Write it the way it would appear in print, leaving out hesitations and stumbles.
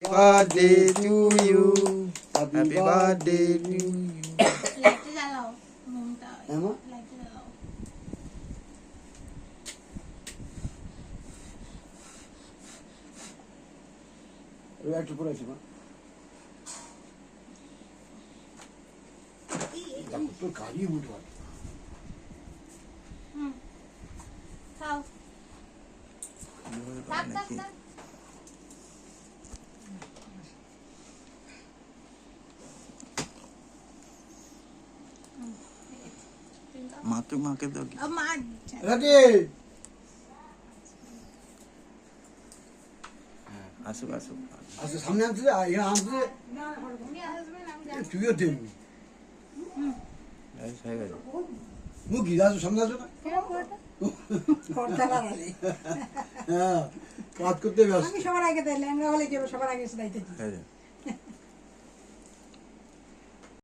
birthday to you. Happy birthday to you. লাইটটা জ্বালাও মোমটা এমন লাইটটা জ্বালাও একটু পরে আসি মা তোর গাড়ি উঠো খাও থাক থাক থাক মা তুই মাকে দাও কি? মা রাজি আসুক আসুক আচ্ছা সামনে আনতে এখানে আনতে উনি আসবেন আমি যাবো তুইও দেবি এই হয়ে গেছে মুখ গিয়ে আসো সামনে আসো না হ্যাঁ কাজ করতে ব্যস্ত আমি সবার আগে দেয় ল্যাংড়া হলে কি হবে, সবার আগে এসে দায়িত্ব দিই। হয়ে গেছে